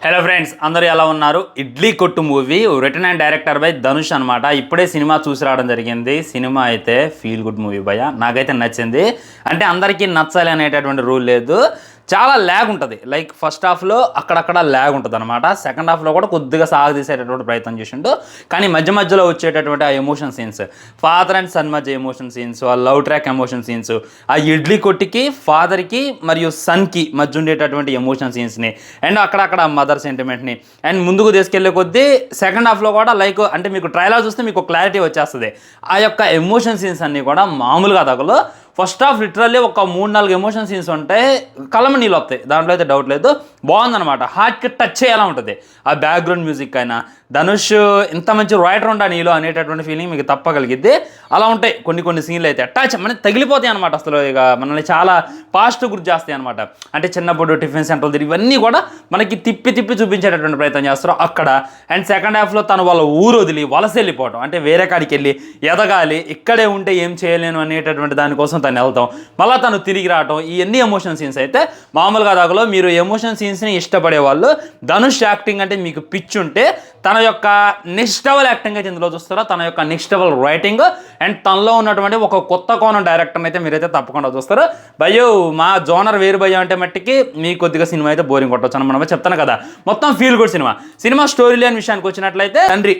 Hello friends, అందరూ ఎలా ఉన్నారు? Idli Kottu movie written and director by Dhanush అనమాట. ఇప్పుడే సినిమా చూసి రావడం జరిగింది. సినిమా అయితే ఫీల్ గుడ్ మూవీ భయ్య, నాకైతే నచ్చింది. అంటే అందరికీ నచ్చాలి అనేటటువంటి రూల్ లేదు. చాలా ల్యాగ్ ఉంటుంది. లైక్ ఫస్ట్ హాఫ్లో అక్కడక్కడ ల్యాగ్ ఉంటుంది అనమాట. సెకండ్ హాఫ్లో కూడా కొద్దిగా సాగదీసేటటువంటి ప్రయత్నం చేసిండు. కానీ మధ్య మధ్యలో వచ్చేటటువంటి ఆ emotion scenes, father and son మధ్య ఎమోషన్ సీన్స్, ఆ లవ్ ట్రాక్ ఎమోషన్ సీన్స్, ఆ ఇడ్లీ కొట్టికి ఫాదర్కి మరియు సన్కి మధ్య ఉండేటటువంటి ఎమోషన్ సీన్స్ని అండ్ అక్కడక్కడ మదర్ సెంటిమెంట్ని అండ్ ముందుకు తీసుకెళ్లే కొద్దీ సెకండ్ హాఫ్లో కూడా లైక్ అంటే మీకు ట్రైలర్ చూస్తే మీకు క్లారిటీ వచ్చేస్తుంది. ఆ యొక్క ఎమోషన్ సీన్స్ అన్నీ కూడా మామూలుగా తగలు. ఫస్ట్ హాఫ్ లిటరల్లీ ఒక 3-4 ఎమోషన్ సీన్స్ ఉంటాయి, కళ్ళమ నీళ్ళు వస్తాయి, దాంట్లో అయితే డౌట్ లేదు. బాగుందనమాట, హార్ట్కి టచ్ చేయాలా ఉంటుంది. ఆ బ్యాక్గ్రౌండ్ మ్యూజిక్ అయినా ధనుష్ ఇంత మంచి రైటర్ ఉండా నీలో అనేటటువంటి ఫీలింగ్ మీకు తప్పగలిగిద్ది. అలా ఉంటాయి కొన్ని సీన్లు అయితే అటాచ్ మనకి తగిలిపోతాయి అనమాట. అసలు ఇక మనల్ని చాలా పాస్ట్ గుర్తు చేస్తాయి అనమాట. అంటే చిన్నప్పుడు టిఫిన్ సెంటర్ ఇవన్నీ కూడా మనకి తిప్పి చూపించేటటువంటి ప్రయత్నం చేస్తారు అక్కడ. అండ్ సెకండ్ హాఫ్లో తను వాళ్ళ ఊరు వదిలి వలస వెళ్ళిపోవడం, అంటే వేరే కాడికి వెళ్ళి ఎదగాలి, ఇక్కడే ఉంటే ఏం చేయలేను అనేటటువంటి దానికోసం తను వెళ్తాం, మళ్ళీ తను తిరిగి రావటం, ఈ ఎన్ని ఎమోషన్ సీన్స్ అయితే మామూలుగా దాకలో. మీరు ఎమోషన్ సీన్స్ని ఇష్టపడే వాళ్ళు, ధనుష్ యాక్టింగ్ అంటే మీకు పిచ్చి ఉంటే తన యొక్క నెక్స్ట్ లెవెల్ యాక్టింగ్ అయితే ఇందులో చూస్తారో, తన యొక్క నెక్స్ట్ లెవెల్ రైటింగ్ అండ్ తనలో ఉన్నటువంటి ఒక కొత్త కోణం డైరెక్టర్ని అయితే మీరైతే తప్పకుండా చూస్తారు. భయ్యో మా జోనర్ వేరు భయ్య అంటే మట్టికి మీకు కొద్దిగా సినిమా అయితే బోరింగ్ కొట్టవచ్చు అని మనం చెప్తాను కదా. మొత్తం ఫీల్ గుడ్ సినిమా స్టోరీ లేని విషయానికి వచ్చినట్లయితే తండ్రి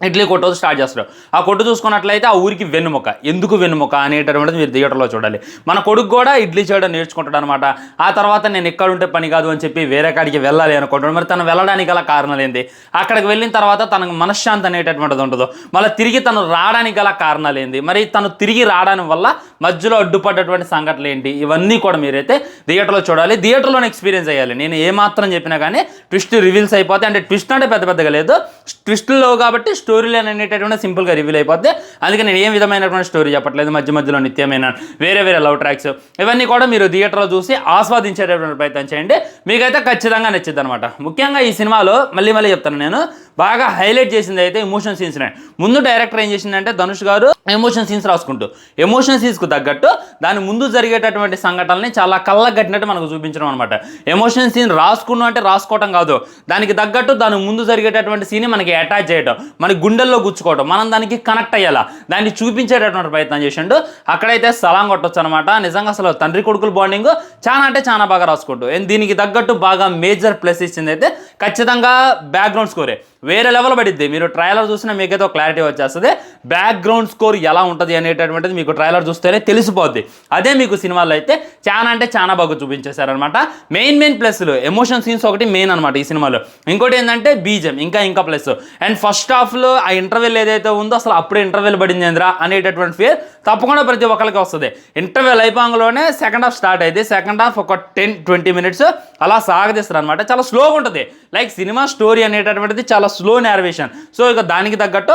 ఇడ్లీ కొట్టు స్టార్ట్ చేస్తారు. ఆ కొట్టు చూసుకున్నట్లయితే ఆ ఊరికి వెన్నుముక. ఎందుకు వెన్నుముక అనేటటువంటిది మీరు థియేటర్లో చూడాలి. మన కొడుకు కూడా ఇడ్లీ చేయడం నేర్చుకుంటాడు అనమాట. ఆ తర్వాత నేను ఎక్కడ ఉంటే పని కాదు అని చెప్పి వేరే కాడికి వెళ్ళాలి అనుకుంటాడు. మరి తను వెళ్ళడానికి గల కారణాలు ఏంటి? అక్కడికి వెళ్ళిన తర్వాత తనకు మనశ్శాంతి అనేటటువంటిది ఉండదు. మళ్ళీ తిరిగి తను రావడానికి గల కారణాలు ఏంటి? మరి తను తిరిగి రావడం వల్ల మధ్యలో అడ్డుపడ్డటువంటి సంఘటనలు ఏంటి? ఇవన్నీ కూడా మీరైతే థియేటర్లో చూడాలి, థియేటర్లోనే ఎక్స్పీరియన్స్ అయ్యాలి. నేను ఏమాత్రం చెప్పినా కానీ ట్విస్ట్ రివీల్స్ అయిపోతాయి. అంటే ట్విస్ట్ అంటే పెద్దగా లేదు, ట్విస్ట్లో కాబట్టి స్టోరీ లైన్ అనేటటువంటి సింపుల్గా రివీల్ అయిపోద్ది. అందుకే నేను ఏ విధమైనటువంటి స్టోరీ చెప్పట్లేదు. మధ్యలో నిత్యమైన వేరే లవ్ ట్రాక్స్ ఇవన్నీ కూడా మీరు థియేటర్లో చూసి ఆస్వాదించేటటువంటి ప్రయత్నం చేయండి. మీకైతే ఖచ్చితంగా నచ్చింది అనమాట. ముఖ్యంగా ఈ సినిమాలో మళ్ళీ చెప్తాను, నేను బాగా హైలైట్ చేసింది అయితే ఎమోషన్ సీన్స్. ముందు డైరెక్టర్ ఏం చేసిందంటే ధనుష్ గారు ఎమోషన్ సీన్స్ రాసుకుంటూ ఎమోషన్ సీన్స్కు తగ్గట్టు దాని ముందు జరిగేటటువంటి సంఘటనల్ని చాలా కళ్ళగట్టినట్టు మనకు చూపించడం అనమాట. ఎమోషన్ సీన్ రాసుకున్నాం అంటే రాసుకోవటం కాదు, దానికి తగ్గట్టు దాని ముందు జరిగేటటువంటి సీన్ మనకి అటాచ్ చేయడం, మన గుండెల్లో గుచ్చుకోవడం, మనం దానికి కనెక్ట్ అయ్యేలా దాన్ని చూపించేటటువంటి ప్రయత్నం చేసిండు. అక్కడైతే సలాం కొట్టొచ్చు అనమాట. నిజంగా అసలు తండ్రి కొడుకుల బాండింగ్ చాలా బాగా రాసుకుంటూ దీనికి తగ్గట్టు బాగా మేజర్ ప్లస్ ఇచ్చింది అయితే ఖచ్చితంగా బ్యాక్గ్రౌండ్ స్కోరే వేరే లెవెల్ పడిద్ది. మీరు ట్రైలర్ చూసినా మీకైతే క్లారిటీ వచ్చేస్తుంది. బ్యాక్గ్రౌండ్ స్కోర్ ఎలా ఉంటుంది అనేటటువంటిది మీకు ట్రైలర్ చూస్తేనే తెలిసిపోద్ది. అదే మీకు సినిమాలో అయితే చాలా బాగా చూపించేశారనమాట. మెయిన్ ప్లస్లు ఎమోషన్ సీన్స్ ఒకటి మెయిన్ అనమాట ఈ సినిమాలో. ఇంకోటి ఏంటంటే బీజం ఇంకా ప్లస్. అండ్ ఫస్ట్ హాఫ్లో ఆ ఇంటర్వెల్ ఏదైతే ఉందో అసలు అప్పుడే ఇంటర్వెల్ పడింది ఏంద్రా అనేటటువంటి ఫీల్ తప్పకుండా ప్రతి ఒక్కరికి వస్తుంది. ఇంటర్వెల్ అయిపోగానే సెకండ్ హాఫ్ స్టార్ట్ అయితే సెకండ్ హాఫ్ ఒక 10-20 మినిట్స్ అలా సాగదీస్తారు అనమాట. చాలా స్లోగా ఉంటుంది. లైక్ సినిమా స్టోరీ అనేటటువంటిది చాలా స్లో నేర్వేషన్. సో ఇక దానికి తగ్గట్టు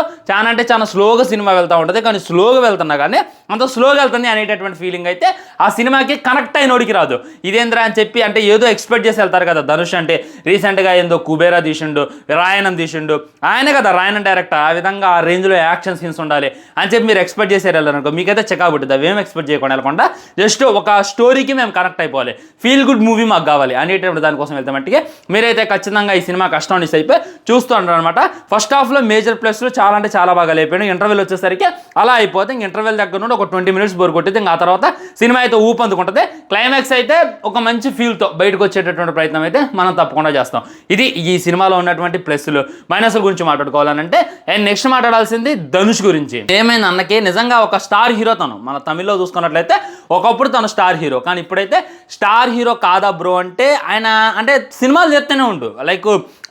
చాలా స్లోగా సినిమా వెళ్తూ ఉంటుంది. కానీ స్లోగా వెళ్తున్నా కానీ అంత స్లోగా వెళ్తుంది అనేటటువంటి ఫీలింగ్ అయితే ఆ సినిమాకి కనెక్ట్ అయినోడికి రాదు. ఇదేంద్రా అని చెప్పి అంటే ఏదో ఎక్స్పెక్ట్ చేసి వెళ్తారు కదా. ధనుష్ అంటే రీసెంట్గా ఏందో కుబేరా తీసిండు, రాయణం తీసిండు, ఆయనే కదా రాయణం డైరెక్టర్. ఆ విధంగా ఆ రేంజ్లో యాక్షన్ సీన్స్ ఉండాలి అని చెప్పి మీరు ఎక్స్పెక్ట్ చేసేది వెళ్ళారనుకో, మీకైతే చెక్కాబుట్టింది. అవేం ఎక్స్పెక్ట్ చేయకుండా వెళ్ళకుండా జస్ట్ ఒక స్టోరీకి మేము కనెక్ట్ అయిపోవాలి, ఫీల్ గుడ్ మూవీ మాకు కావాలి అనేటటువంటి దానికోసం వెళ్తే మట్టికి మీరైతే ఖచ్చితంగా ఈ సినిమా కష్టం మిస్ అయిపోయి చూస్తూ ఉంటారు అనమాట. ఫస్ట్ హాఫ్లో మేజర్ ప్లస్లు చాలా బాగా లేపాడు. ఇంటర్వెల్ వచ్చేసరికి అలా అయిపోతే ఇంక ఇంటర్వెల్ దగ్గర నుండి ఒక 20 మినిట్స్ బోర్ కొట్టింది. ఇంకా ఆ తర్వాత సినిమా అయితే ఊపందుకుంటుంది. క్లైమాక్స్ అయితే ఒక మంచి ఫీల్తో బయటకు వచ్చేటటువంటి ప్రయత్నం అయితే మనం తప్పకుండా చేస్తాం. ఇది ఈ సినిమాలో ఉన్నటువంటి ప్లస్లు. మైనస్ల గురించి మాట్లాడుకోవాలంటే అండ్ నెక్స్ట్ మాట్లాడాల్సింది ధనుష్ గురించి. ఏమైంది అన్నకి నిజంగా ఒక స్టార్ హీరో తను. మన తమిళ్లో చూసుకున్నట్లయితే ఒకప్పుడు తను స్టార్ హీరో, కానీ ఇప్పుడైతే స్టార్ హీరో కాదా బ్రో అంటే ఆయన అంటే సినిమాలు చేస్తూనే ఉండు. లైక్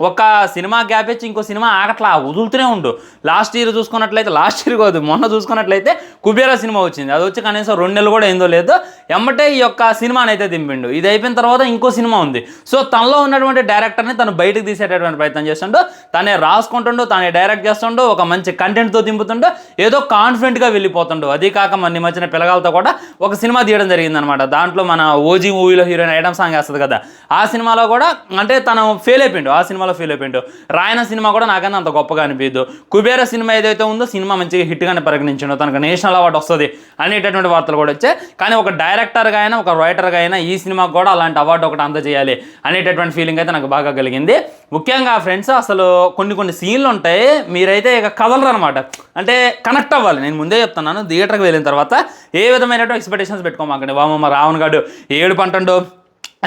ఒక సినిమా గ్యాప్ ఇచ్చి ఇంకో సినిమా ఆగట్లా వదులుతూనే ఉండు. లాస్ట్ ఇయర్ కాదు మొన్న చూసుకున్నట్లయితే కుబేరా సినిమా వచ్చింది. అది వచ్చి కనీసం 2 నెలలు కూడా ఏందో లేదు, ఎమ్మటే ఈ యొక్క సినిమాని అయితే దింపిండు. ఇది అయిపోయిన తర్వాత ఇంకో సినిమా ఉంది. సో తనలో ఉన్నటువంటి డైరెక్టర్ని తను బయటకు తీసేటటువంటి ప్రయత్నం చేస్తుండో, తనే రాసుకుంటుండో, తనే డైరెక్ట్ చేస్తుండో, ఒక మంచి కంటెంట్తో దింపుతుండో, ఏదో కాన్ఫిడెంట్గా వెళ్ళిపోతుండో. అది కాక మన మధ్యన పిల్లగాలతో కూడా ఒక సినిమా తీయడం జరిగిందనమాట. దాంట్లో మన ఓజీ మూవీలో హీరోయిన్ ఐటమ్ సాంగ్ వేస్తుంది కదా, ఆ సినిమాలో కూడా అంటే తను ఫెయిల్ అయిపోయిండు. ఆ సినిమాలో ఫెయిల్ అయిపోయిండు. రాయన సినిమా కూడా నాకన్నా అంత గొప్పగా అనిపించదు. కుబేరా సినిమా ఏదైతే ఉందో సినిమా సినిమా మంచిగా హిట్గానే పరిగణించిండు, తనకు నేషనల్ అవార్డు వస్తుంది అనేటటువంటి వార్తలు కూడా వచ్చాయి. కానీ ఒక డైరెక్టర్గా అయినా ఒక రైటర్గా అయినా ఈ సినిమాకు కూడా అలాంటి అవార్డు ఒకటి అందజేయాలి అనేటటువంటి ఫీలింగ్ అయితే నాకు బాగా కలిగింది. ముఖ్యంగా ఫ్రెండ్స్ అసలు కొన్ని సీన్లు ఉంటాయి, మీరైతే ఇక కదలరు అనమాట. అంటే కనెక్ట్ అవ్వాలి. నేను ముందే చెప్తున్నాను, థియేటర్కి వెళ్ళిన తర్వాత ఏ విధమైనటువంటి ఎక్స్పెక్టేషన్స్ పెట్టుకోమాకండి. వామమ్మ రావణ్ గారు ఏడుపు అంటుండో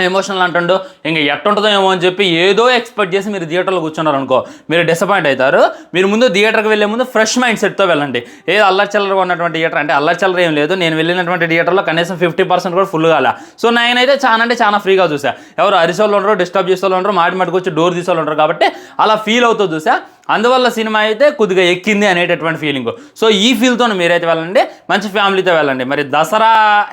ఎమోషనల్ అంటుండో ఇంకా ఎట్టుంటుందో ఏమో అని చెప్పి ఏదో ఎక్స్పెక్ట్ చేసి మీరు థియేటర్లో కూర్చున్నారు అనుకో, మీరు డిసప్పాయింట్ అవుతారు. మీరు ముందు థియేటర్కి వెళ్ళే ముందు ఫ్రెష్ మైండ్ సెట్తో వెళ్ళండి. ఏదో అల్లర్చల్లరగా ఉన్నటువంటి థియేటర్ అంటే అల్లర్చల్లర ఏం లేదు, నేను వెళ్ళినటువంటి థియేటర్లో కనీసం 50% కూడా ఫుల్ కాల. సో నేనైతే చాలా ఫ్రీగా చూసా. ఎవరు అరిసోళ్ళు ఉండరు, డిస్టర్బ్ చేసేవాళ్ళు ఉండరు, మాటి వచ్చి డోర్ తీసేవాళ్ళు ఉండరు, కాబట్టి అలా ఫీల్ అవుతూ చూసా. అందువల్ల సినిమా అయితే కొద్దిగా ఎక్కింది అనేటటువంటి ఫీలింగ్. సో ఈ ఫీల్తో మీరైతే వెళ్ళండి, మంచి ఫ్యామిలీతో వెళ్ళండి. మరి దసరా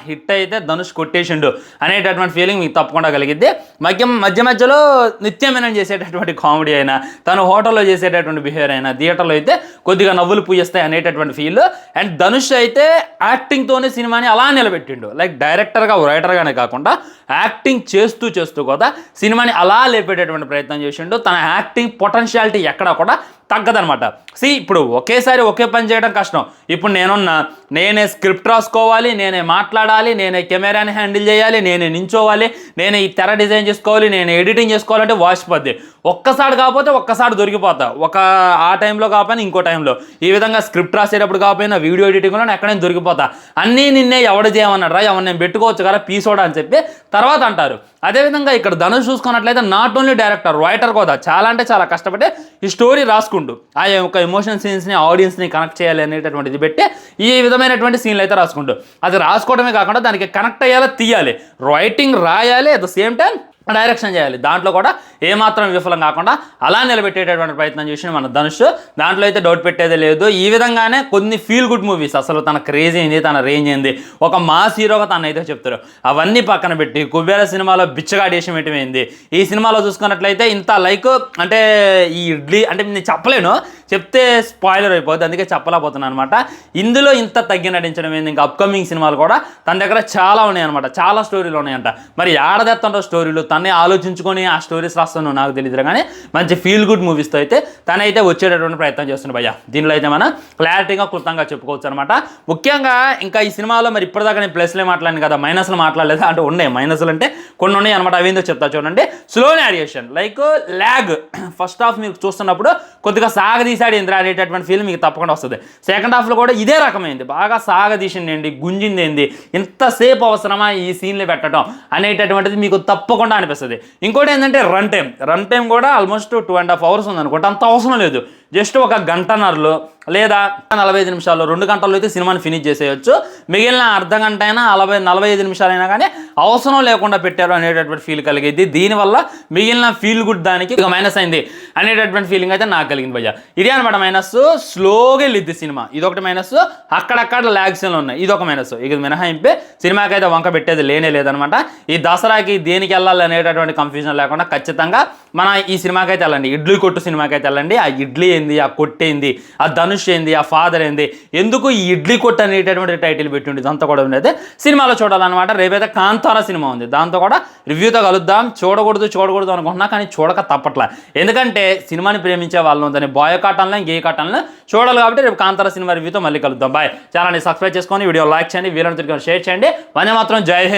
హిట్ అయితే ధనుష్ కొట్టేసిండు అనేటటువంటి ఫీలింగ్ మీకు తప్పకుండా కలిగిద్ది. మధ్యలో నిత్యమేనం చేసేటటువంటి కామెడీ అయినా, తను హోటల్లో చేసేటటువంటి బిహేవియర్ అయినా, థియేటర్లో అయితే కొద్దిగా నవ్వులు పూజిస్తాయి అనేటటువంటి ఫీల్. అండ్ ధనుష్ అయితే యాక్టింగ్తోనే సినిమాని అలా నిలబెట్టిండు. లైక్ డైరెక్టర్గా రైటర్గానే కాకుండా యాక్టింగ్ చేస్తూ కూడా సినిమాని అలా లేపేటటువంటి ప్రయత్నం చేసిండు. తన యాక్టింగ్ పొటెన్షియాలిటీ ఎక్కడా కూడా తగ్గదనమాట. ఇప్పుడు ఒకేసారి ఒకే పని చేయడం కష్టం. ఇప్పుడు నేనే స్క్రిప్ట్ రాసుకోవాలి, నేనే మాట్లాడాలి, నేనే కెమెరాని హ్యాండిల్ చేయాలి, నేనే నించోవాలి, నేనే ఈ తెర డిజైన్ చేసుకోవాలి, నేను ఎడిటింగ్ చేసుకోవాలంటే వాసిపోద్ది. ఒక్కసారి కాకపోతే ఒక్కసారి దొరికిపోతా, ఆ టైంలో కాకపోయినా ఇంకో టైంలో. ఈ విధంగా స్క్రిప్ట్ రాసేటప్పుడు కాకపోయినా వీడియో ఎడిటింగ్లో ఎక్కడైనా దొరికిపోతా. అన్నీ నిన్నే ఎవడు చేయమన్నాడు రా, ఎవరు నేను పెట్టుకోవచ్చు కదా పీసోడా అని చెప్పి తర్వాత అంటారు. అదేవిధంగా ఇక్కడ ధనుష్ చూసుకున్నట్లయితే నాట్ ఓన్లీ డైరెక్టర్, రైటర్ కూడా చాలా కష్టపడి ఈ స్టోరీ రాసుకుంటూ ఆ యొక్క ఎమోషన్ సీన్స్ని ఆడియన్స్ని కనెక్ట్ చేయాలి అనేటటువంటిది పెట్టి ఈ విధమైనటువంటి సీన్లు అయితే రాసుకుంటూ, అది రాసుకోవడమే కాకుండా దానికి కనెక్ట్ అయ్యేలా తీయాలి, రైటింగ్ రాయాలి, at the same time direction చేయాలి. దాంట్లో కూడా ఏమాత్రం విఫలం కాకుండా అలా నిలబెట్టేటటువంటి ప్రయత్నం చేసి మన ధనుష్. దాంట్లో అయితే డౌట్ పెట్టేదే లేదు. ఈ విధంగానే కొన్ని ఫీల్ గుడ్ మూవీస్, అసలు తన క్రేజ్ ఏంది, తన రేంజ్ ఏంది, ఒక మాస్ హీరోగా తను అయితే చెప్తారు, అవన్నీ పక్కన పెట్టి కుబేర సినిమాలో బిచ్చగా డేషం ఏంటి, ఈ సినిమాలో చూసుకున్నట్లయితే ఇంత లైక్ అంటే ఈ ఇడ్లీ అంటే నేను చెప్పలేను, చెప్తే స్పాయిలర్ అయిపోద్ది, అందుకే చెప్పలేకపోతున్నాను అనమాట. ఇందులో ఇంత తగ్గి నటించడం ఏంది. ఇంకా అప్కమింగ్ సినిమాలు కూడా తన దగ్గర చాలా ఉన్నాయన్నమాట, చాలా స్టోరీలు ఉన్నాయంట. మరి ఏడదెత్తంటో స్టోరీలు తనే ఆలోచించుకొని ఆ స్టోరీస్ రాస్తాను నాకు తెలియదు, కానీ మంచి ఫీల్ గుడ్ మూవీస్తో అయితే తనైతే వచ్చేటటువంటి ప్రయత్నం చేస్తున్నాడు భయ్య. దీనిలో అయితే మనం క్లారిటీగా క్లుప్తంగా చెప్పుకోవచ్చు అనమాట. ముఖ్యంగా ఇంకా ఈ సినిమాలో మరి ఇప్పటిదాకా నేను ప్లస్లే మాట్లాడాను కదా, మైనస్లు మాట్లాడలేదు అంటే ఉన్నాయి. మైనస్లు అంటే కొన్ని ఉన్నాయి అనమాట, అవేందో చెప్తా చూడండి. Slow narration, like lag. First half మీరు చూస్తున్నప్పుడు కొద్దిగా సాగదీశాడు ఇంద్ర అనేటటువంటి ఫీల్ మీకు తప్పకుండా వస్తుంది. సెకండ్ హాఫ్లో కూడా ఇదే రకమైంది, బాగా సాగదీసింది ఏంటి, గుంజింది ఏంది, ఇంతసేపు అవసరమా ఈ సీన్లు పెట్టడం అనేటటువంటిది మీకు తప్పకుండా అనిపిస్తుంది. ఇంకోటి ఏంటంటే రన్ టైం కూడా ఆల్మోస్ట్ 2.5 hours ఉందనుకుంటే, అంత అవసరం లేదు. జస్ట్ ఒక గంటన్నరలో లేదా 45 నిమిషాల్లో 2 గంటల్లో అయితే సినిమాని ఫినిష్ చేసేయచ్చు. మిగిలిన అర్ధ గంట అయినా 45 నిమిషాలైనా కానీ అవసరం లేకుండా పెట్టారు అనేటటువంటి ఫీల్ కలిగింది. దీనివల్ల మిగిలిన ఫీల్ గుడ్ దానికి ఇక మైనస్ అయింది అనేటటువంటి ఫీలింగ్ అయితే నాకు కలిగింది భయ్య. ఇదే అనమాట మైనస్. స్లోగా వెళ్ళిద్ది సినిమా, ఇదొకటి మైనస్. అక్కడక్కడ ల్యాగ్ సీన్లు ఉన్నాయి, ఇదొక మైనస్. ఇక మినహాయింపే సినిమాకి అయితే వంక పెట్టేది లేదనమాట. ఈ దసరాకి దేనికి వెళ్ళాలి అనేటటువంటి కన్ఫ్యూజన్ లేకుండా ఖచ్చితంగా మన ఈ సినిమాకి అయితే వెళ్ళండి, ఇడ్లీ కొట్టు సినిమాకి అయితే వెళ్ళండి. ఆ ఇడ్లీ ఏంది, ఆ కొట్టేంది, ఆ ధనుష్ ఏంది, ఆ ఫాదర్ ఏంది, ఎందుకు ఈ ఇడ్లీ కొట్టు అనేటటువంటి టైటిల్ పెట్టుండి ఇదంతా కూడా ఉండేది సినిమాలో చూడాలన్నమాట. రేపైతే కాంతారా సినిమా ఉంది, దాంతో కూడా రివ్యూతో కలుద్దాం. చూడకూడదు అనుకుంటున్నా, కానీ చూడక తప్పట్లా. ఎందుకంటే సినిమాని ప్రేమించే వాళ్ళు ఉందని బాయ్ కాటన్లో గే కాటన్లో చూడాలి, కాబట్టి రేపు కాంతారా సినిమా రివ్యూతో మళ్ళీ కలుద్దాం. బాయ్. ఛానల్ని సబ్స్క్రైబ్ చేసుకొని వీడియో లైక్ చేయండి, వీళ్ళని తిరిగి షేర్ చేయండి. వందే మాత్రం. జై హింద్.